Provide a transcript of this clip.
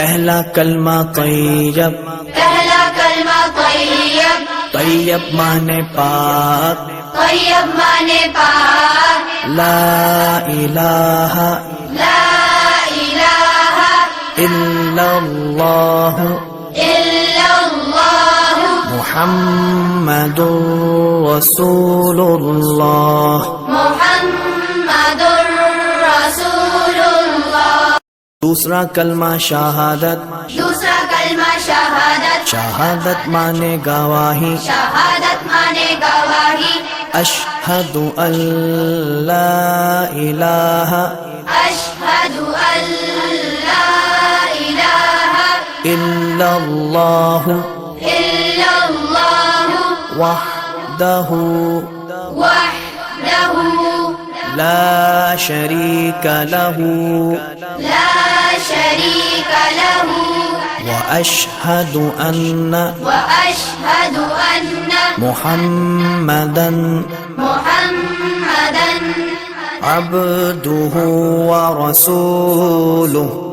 پہلا کلمہ طیب، پہلا کلمہ طیب، طیب مانے پاک، طیب مانے پاک، لا الہ لا الہ الا اللہ الا اللہ محمد رسول اللہ۔ محمد رسول اللہ۔ دوسرا کلمہ شہادت، دوسرا کلمہ شہادت، شہادت مانے گواہی، شہادت مانے گواہی، اشہد ان لا الہ اشہد ان لا الہ الا اللہ الا اللہ وحدہ وحدہ لا شریک لہ لا شریک لہ واشہد ان واشہد ان محمدا محمدا عبدہ ورسولہ۔